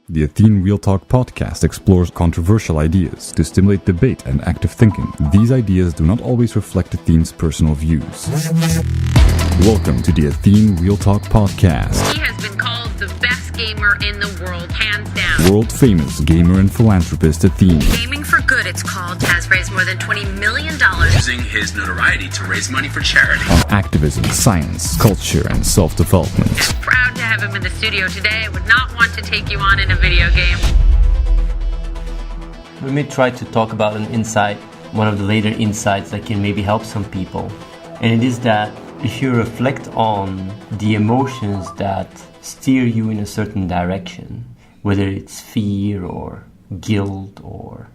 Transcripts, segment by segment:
The Athene Real Talk Podcast explores controversial ideas to stimulate debate and active thinking. These ideas do not always reflect Athene's personal views. Welcome to the Athene Real Talk Podcast. He has been called the best gamer in the world, hands down. World-famous gamer and philanthropist Athene. Gaming for Good, it's called, has raised more than $20 million. Using his notoriety to raise money for charity. On activism, science, culture, and self-development. Proud to have him in the studio today. I would not want to take you on in a video game. Let me try to talk about an insight, one of the later insights that can maybe help some people. And it is that if you reflect on the emotions that steer you in a certain direction, whether it's fear or guilt or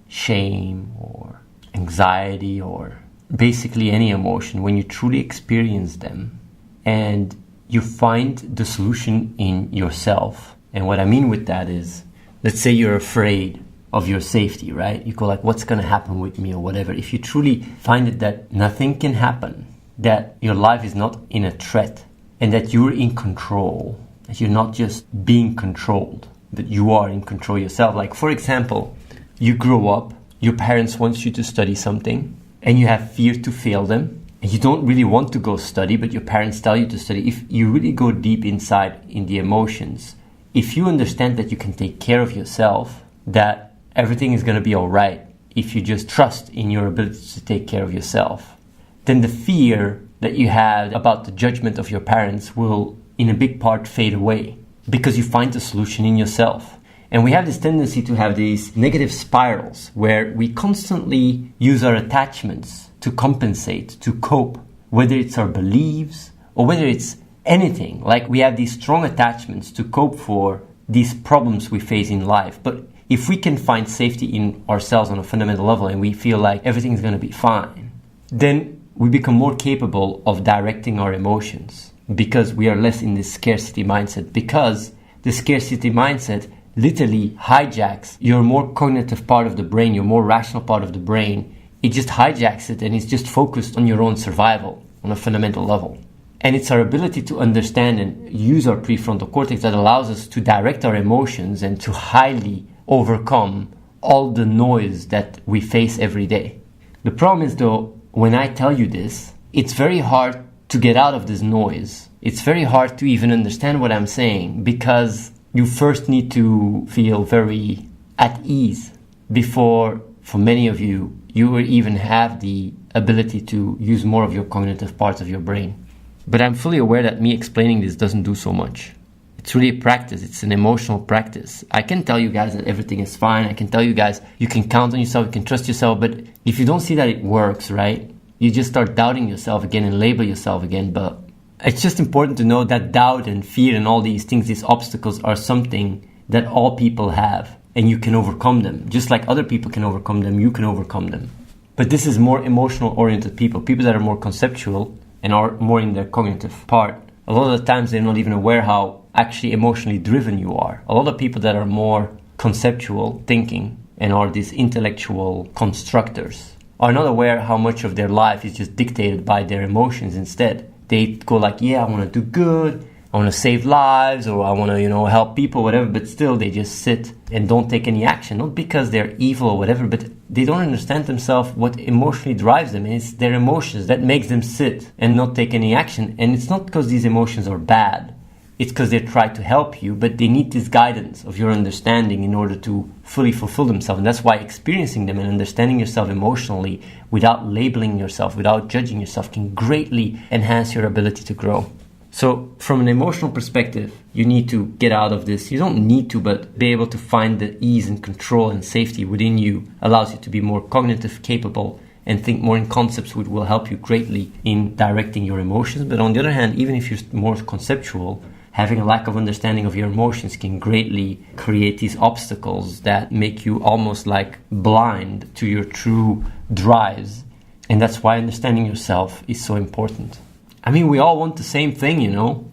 shame or anxiety or basically any emotion, when you truly experience them and you find the solution in yourself. And what I mean with that is, let's say you're afraid of your safety, right? You go like, what's going to happen with me or whatever. If you truly find it that nothing can happen, that your life is not in a threat, and that you're in control, that you're not just being controlled, that you are in control yourself. Like, for example, you grow up, your parents want you to study something, and you have fear to fail them, and you don't really want to go study, but your parents tell you to study. If you really go deep inside in the emotions, if you understand that you can take care of yourself, that everything is going to be all right, if you just trust in your ability to take care of yourself, then the fear that you had about the judgment of your parents will, in a big part, fade away because you find the solution in yourself. And we have this tendency to have these negative spirals where we constantly use our attachments to compensate, to cope, whether it's our beliefs or whether it's anything. Like, we have these strong attachments to cope for these problems we face in life. But if we can find safety in ourselves on a fundamental level and we feel like everything's going to be fine, then we become more capable of directing our emotions because we are less in this scarcity mindset. Because the scarcity mindset literally hijacks your more cognitive part of the brain, your more rational part of the brain. It just hijacks it and it's just focused on your own survival on a fundamental level. And it's our ability to understand and use our prefrontal cortex that allows us to direct our emotions and to highly overcome all the noise that we face every day. The problem is, though, when I tell you this, it's very hard to get out of this noise. It's very hard to even understand what I'm saying because you first need to feel very at ease before, for many of you, you will even have the ability to use more of your cognitive parts of your brain. But I'm fully aware that me explaining this doesn't do so much. It's really a practice. It's an emotional practice. I can tell you guys that everything is fine. I can tell you guys you can count on yourself, you can trust yourself. But if you don't see that it works, right, you just start doubting yourself again and label yourself again. But it's just important to know that doubt and fear and all these things, these obstacles are something that all people have. And you can overcome them. Just like other people can overcome them, you can overcome them. But this is more emotional-oriented people that are more conceptual and are more in their cognitive part. A lot of the times they're not even aware how actually emotionally driven you are. A lot of people that are more conceptual thinking and are these intellectual constructors are not aware how much of their life is just dictated by their emotions instead. They go like, yeah, I want to do good, I want to save lives, or I want to, help people, whatever, but still they just sit and don't take any action. Not because they're evil or whatever, but they don't understand themselves what emotionally drives them. And it's their emotions that makes them sit and not take any action. And it's not because these emotions are bad. It's because they try to help you, but they need this guidance of your understanding in order to fully fulfill themselves. And that's why experiencing them and understanding yourself emotionally without labeling yourself, without judging yourself, can greatly enhance your ability to grow. So from an emotional perspective, you need to get out of this. You don't need to, but be able to find the ease and control and safety within you allows you to be more cognitive capable and think more in concepts, which will help you greatly in directing your emotions. But on the other hand, even if you're more conceptual, having a lack of understanding of your emotions can greatly create these obstacles that make you almost like blind to your true drives. And that's why understanding yourself is so important. I mean, we all want the same thing,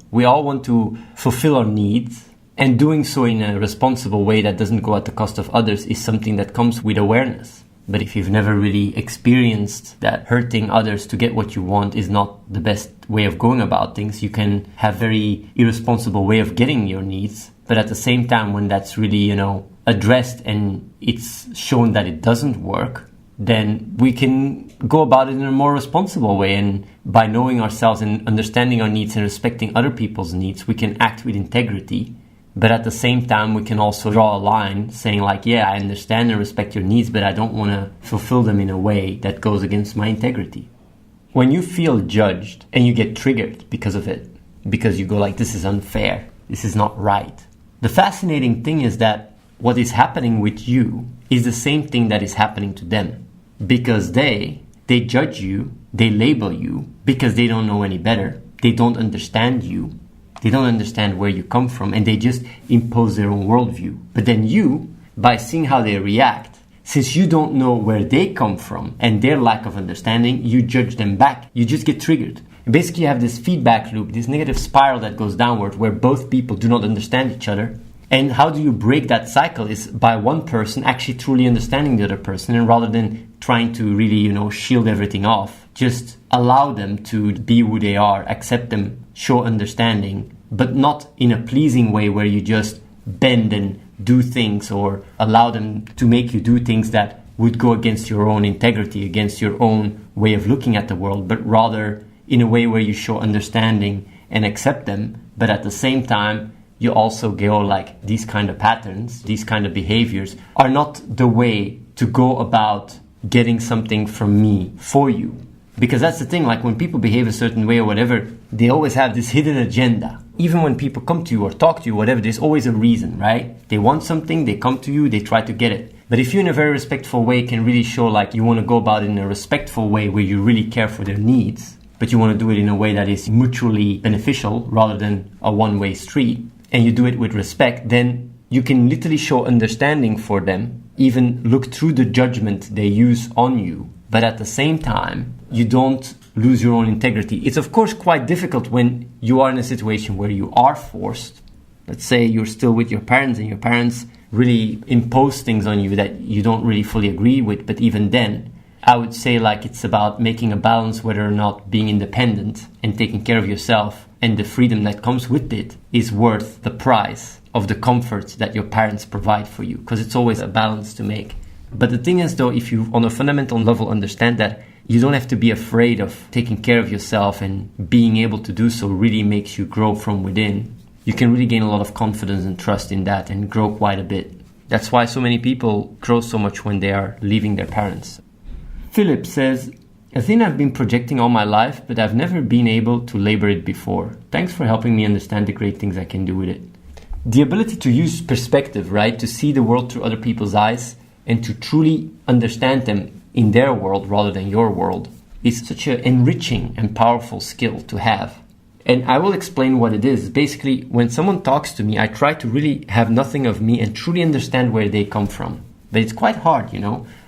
We all want to fulfill our needs. And doing so in a responsible way that doesn't go at the cost of others is something that comes with awareness. But if you've never really experienced that hurting others to get what you want is not the best way of going about things, you can have very irresponsible way of getting your needs But at the same time, when that's really, addressed and it's shown that it doesn't work, then we can go about it in a more responsible way. And by knowing ourselves and understanding our needs and respecting other people's needs, we can act with integrity. But at the same time, we can also draw a line saying like, yeah, I understand and respect your needs, but I don't want to fulfill them in a way that goes against my integrity. When you feel judged and you get triggered because of it, because you go like, this is unfair, this is not right. The fascinating thing is that what is happening with you is the same thing that is happening to them. Because they judge you, they label you, because they don't know any better. They don't understand you. They don't understand where you come from, and they just impose their own worldview. But then you, by seeing how they react, since you don't know where they come from and their lack of understanding, you judge them back. You just get triggered. And basically, you have this feedback loop, this negative spiral that goes downward where both people do not understand each other. And how do you break that cycle is by one person actually truly understanding the other person, and rather than trying to really, shield everything off, just allow them to be who they are, accept them, show understanding, but not in a pleasing way where you just bend and do things or allow them to make you do things that would go against your own integrity, against your own way of looking at the world, but rather in a way where you show understanding and accept them, but at the same time, you also go like, these kind of patterns, these kind of behaviors are not the way to go about getting something from me for you. Because that's the thing, like when people behave a certain way or whatever, they always have this hidden agenda. Even when people come to you or talk to you, whatever, there's always a reason, right? They want something, they come to you, they try to get it. But if you in a very respectful way can really show like you want to go about it in a respectful way where you really care for their needs, but you want to do it in a way that is mutually beneficial rather than a one-way street, and you do it with respect, then you can literally show understanding for them, even look through the judgment they use on you. But at the same time, you don't lose your own integrity. It's of course quite difficult when you are in a situation where you are forced. Let's say you're still with your parents and your parents really impose things on you that you don't really fully agree with. But even then, I would say like it's about making a balance whether or not being independent and taking care of yourself and the freedom that comes with it is worth the price of the comforts that your parents provide for you. Because it's always a balance to make. But the thing is though, if you on a fundamental level understand that you don't have to be afraid of taking care of yourself, and being able to do so really makes you grow from within, you can really gain a lot of confidence and trust in that and grow quite a bit. That's why so many people grow so much when they are leaving their parents. Philip says, I think I've been projecting all my life, but I've never been able to label it before. Thanks for helping me understand the great things I can do with it. The ability to use perspective, right? To see the world through other people's eyes and to truly understand them in their world rather than your world is such an enriching and powerful skill to have. And I will explain what it is. Basically, when someone talks to me, I try to really have nothing of me and truly understand where they come from. But it's quite hard,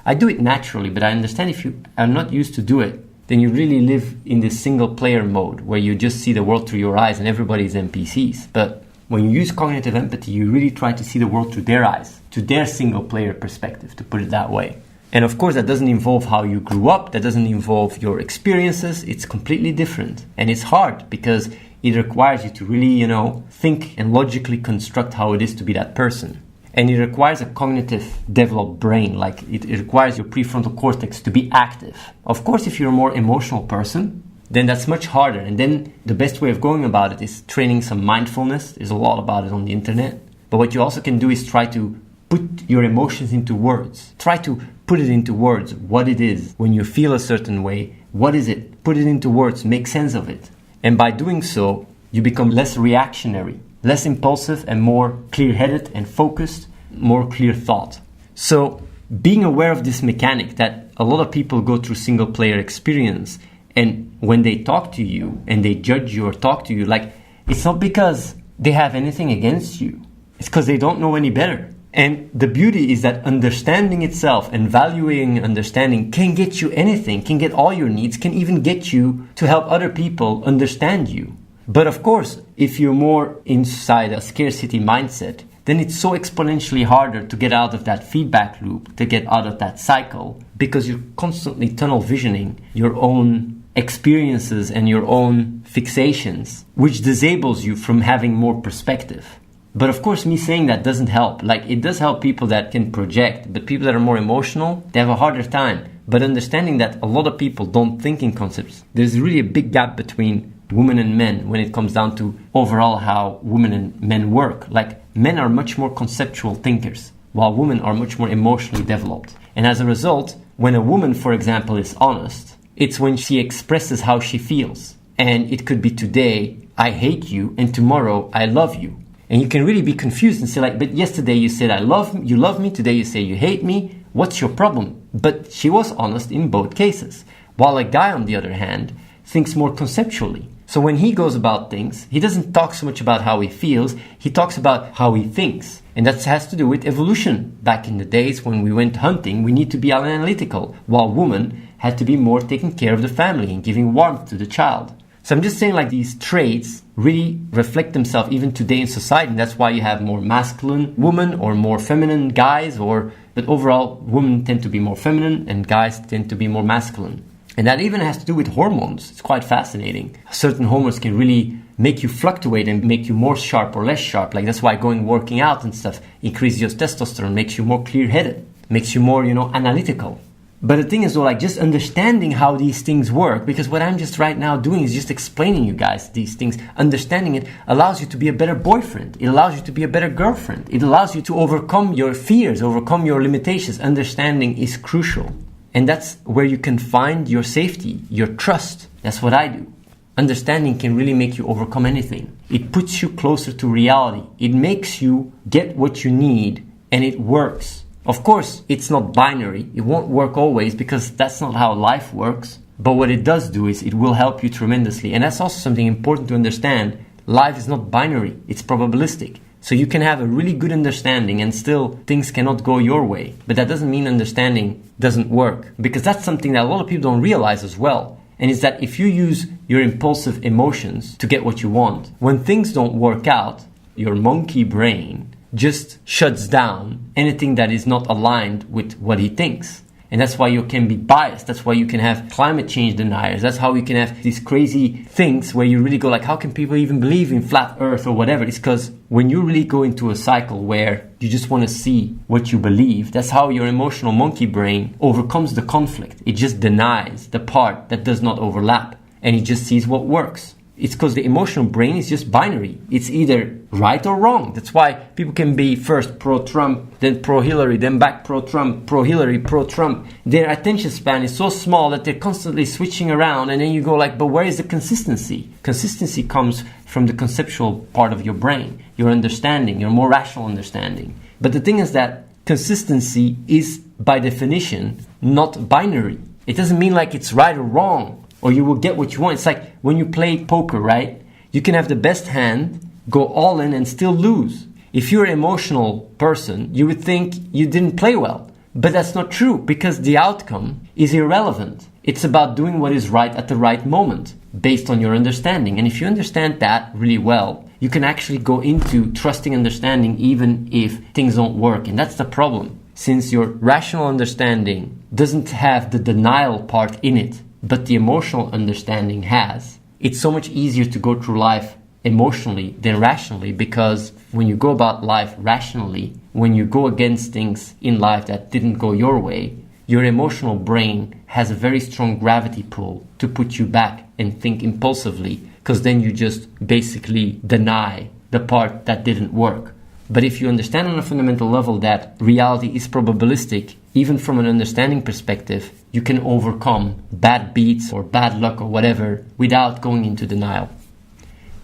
I do it naturally, but I understand if you are not used to do it, then you really live in this single player mode where you just see the world through your eyes and everybody's NPCs. But when you use cognitive empathy, you really try to see the world through their eyes, to their single player perspective, to put it that way. And of course, that doesn't involve how you grew up. That doesn't involve your experiences. It's completely different. And it's hard because it requires you to really, think and logically construct how it is to be that person. And it requires a cognitive developed brain. Like it requires your prefrontal cortex to be active. Of course, if you're a more emotional person, then that's much harder. And then the best way of going about it is training some mindfulness. There's a lot about it on the internet. But what you also can do is try to put your emotions into words. Try to put it into words, what it is. When you feel a certain way, what is it? Put it into words, make sense of it. And by doing so, you become less reactionary, less impulsive and more clear-headed and focused, more clear thought. So being aware of this mechanic that a lot of people go through single player experience, and when they talk to you and they judge you or talk to you, like it's not because they have anything against you. It's because they don't know any better. And the beauty is that understanding itself and valuing understanding can get you anything, can get all your needs, can even get you to help other people understand you. But of course, if you're more inside a scarcity mindset, then it's so exponentially harder to get out of that feedback loop, to get out of that cycle, because you're constantly tunnel visioning your own experiences and your own fixations, which disables you from having more perspective. But of course, me saying that doesn't help. Like, it does help people that can project, but people that are more emotional, they have a harder time. But understanding that a lot of people don't think in concepts, there's really a big gap between women and men when it comes down to overall how women and men work. Like, men are much more conceptual thinkers, while women are much more emotionally developed. And as a result, when a woman, for example, is honest, it's when she expresses how she feels. And it could be today, I hate you, and tomorrow, I love you. And you can really be confused and say like, but yesterday you said you love me, today you say you hate me, what's your problem? But she was honest in both cases. While a guy, on the other hand, thinks more conceptually. So when he goes about things, he doesn't talk so much about how he feels, he talks about how he thinks. And that has to do with evolution. Back in the days when we went hunting, we need to be analytical, while women had to be more taking care of the family and giving warmth to the child. So I'm just saying like these traits really reflect themselves even today in society. And that's why you have more masculine women or more feminine guys, but overall women tend to be more feminine and guys tend to be more masculine. And that even has to do with hormones. It's quite fascinating. Certain hormones can really make you fluctuate and make you more sharp or less sharp. Like that's why working out and stuff increases your testosterone, makes you more clear-headed, makes you more, analytical. But the thing is though, like just understanding how these things work, because what I'm just right now doing is just explaining you guys these things. Understanding it allows you to be a better boyfriend. It allows you to be a better girlfriend. It allows you to overcome your fears, overcome your limitations. Understanding is crucial. And that's where you can find your safety, your trust. That's what I do. Understanding can really make you overcome anything. It puts you closer to reality. It makes you get what you need, and it works. Of course, it's not binary. It won't work always because that's not how life works. But what it does do is it will help you tremendously. And that's also something important to understand. Life is not binary. It's probabilistic. So you can have a really good understanding and still things cannot go your way. But that doesn't mean understanding doesn't work. Because that's something that a lot of people don't realize as well. And it's that if you use your impulsive emotions to get what you want, when things don't work out, your monkey brain just shuts down anything that is not aligned with what he thinks. And that's why you can be biased. That's why you can have climate change deniers. That's how you can have these crazy things where you really go like, how can people even believe in flat earth or whatever? It's because when you really go into a cycle where you just want to see what you believe, that's how your emotional monkey brain overcomes the conflict. It just denies the part that does not overlap. And it just sees what works. It's because the emotional brain is just binary. It's either right or wrong. That's why people can be first pro-Trump, then pro-Hillary, then back pro-Trump, pro-Hillary, pro-Trump. Their attention span is so small that they're constantly switching around, and then you go like, but where is the consistency? Consistency comes from the conceptual part of your brain, your understanding, your more rational understanding. But the thing is that consistency is, by definition, not binary. It doesn't mean like it's right or wrong, or you will get what you want. It's like when you play poker, right? You can have the best hand, go all in and still lose. If you're an emotional person, you would think you didn't play well. But that's not true because the outcome is irrelevant. It's about doing what is right at the right moment based on your understanding. And if you understand that really well, you can actually go into trusting understanding even if things don't work. And that's the problem. Since your rational understanding doesn't have the denial part in it, but the emotional understanding has, it's so much easier to go through life emotionally than rationally, because when you go about life rationally, when you go against things in life that didn't go your way, your emotional brain has a very strong gravity pull to put you back and think impulsively, because then you just basically deny the part that didn't work. But if you understand on a fundamental level that reality is probabilistic, even from an understanding perspective, you can overcome bad beats or bad luck or whatever without going into denial.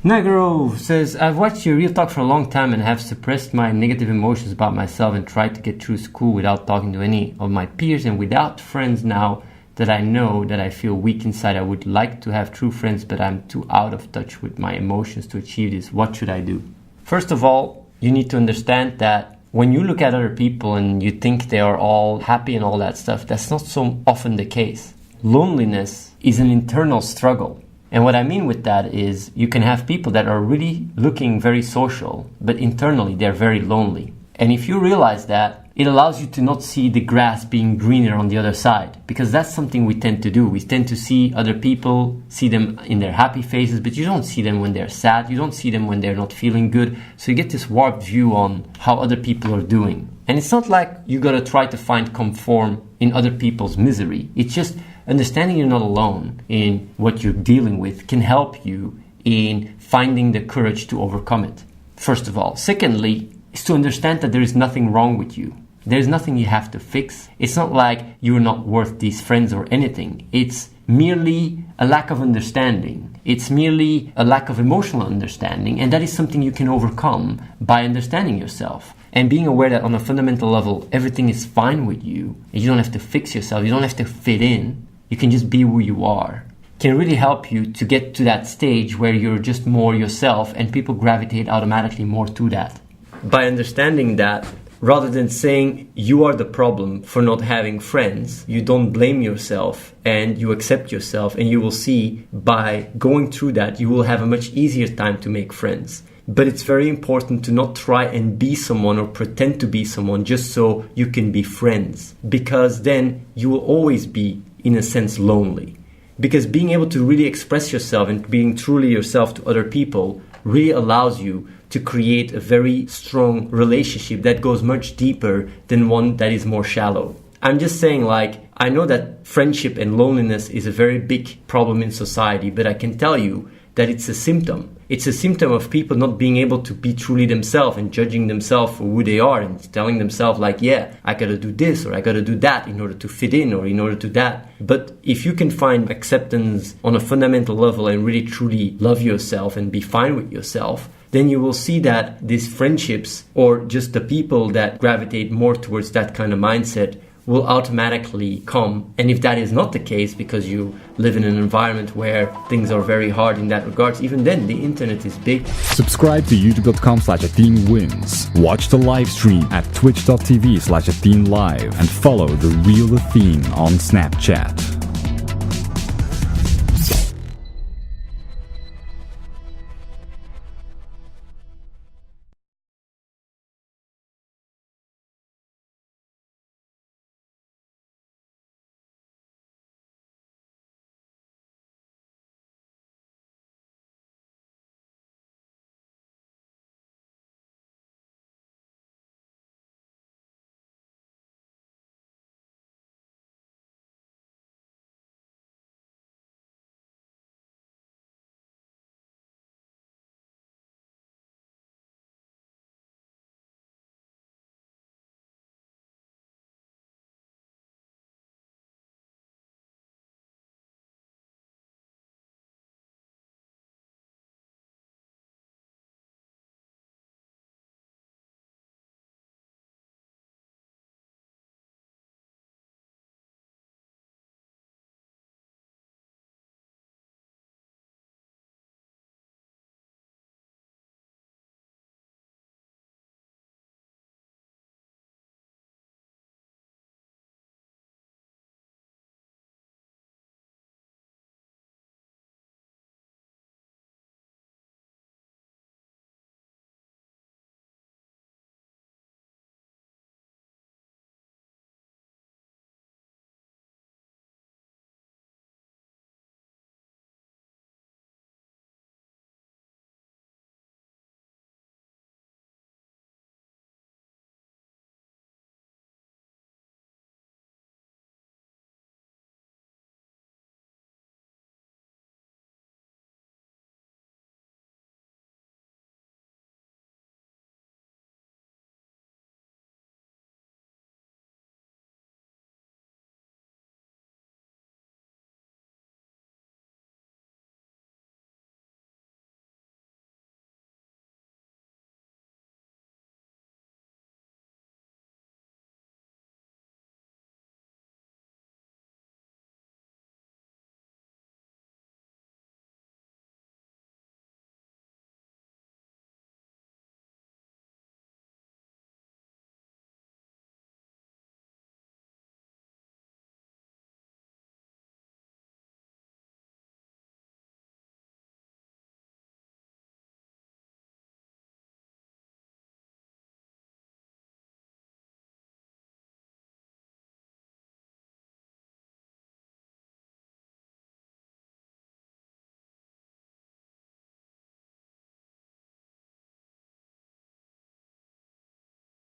Nagaro says, I've watched your Real Talk for a long time and have suppressed my negative emotions about myself and tried to get through school without talking to any of my peers and without friends. Now that I know that I feel weak inside, I would like to have true friends, but I'm too out of touch with my emotions to achieve this. What should I do? First of all, you need to understand that when you look at other people and you think they are all happy and all that stuff, that's not so often the case. Loneliness is an internal struggle. And what I mean with that is you can have people that are really looking very social, but internally they're very lonely. And if you realize that, it allows you to not see the grass being greener on the other side, because that's something we tend to do. We tend to see other people, see them in their happy faces, but you don't see them when they're sad. You don't see them when they're not feeling good. So you get this warped view on how other people are doing. And it's not like you gotta try to find conform in other people's misery. It's just understanding you're not alone in what you're dealing with can help you in finding the courage to overcome it, first of all. Secondly, is to understand that there is nothing wrong with you. There's nothing you have to fix. It's not like you're not worth these friends or anything. It's merely a lack of understanding. It's merely a lack of emotional understanding, and that is something you can overcome by understanding yourself and being aware that on a fundamental level, everything is fine with you, and you don't have to fix yourself. You don't have to fit in. You can just be who you are. Can really help you to get to that stage where you're just more yourself, and people gravitate automatically more to that. By understanding that, rather than saying you are the problem for not having friends, you don't blame yourself and you accept yourself, and you will see by going through that, you will have a much easier time to make friends. But it's very important to not try and be someone or pretend to be someone just so you can be friends, because then you will always be, in a sense, lonely. Because being able to really express yourself and being truly yourself to other people really allows you to create a very strong relationship that goes much deeper than one that is more shallow. I'm just saying, like, I know that friendship and loneliness is a very big problem in society, but I can tell you that it's a symptom. It's a symptom of people not being able to be truly themselves and judging themselves for who they are and telling themselves like, yeah, I gotta do this or I gotta do that in order to fit in or in order to that. But if you can find acceptance on a fundamental level and really truly love yourself and be fine with yourself, then you will see that these friendships or just the people that gravitate more towards that kind of mindset will automatically come. And if that is not the case, because you live in an environment where things are very hard in that regards, even then the internet is big. Subscribe to youtube.com/AtheneWins. Watch the live stream at twitch.tv/AtheneLive and follow the real Athene on Snapchat.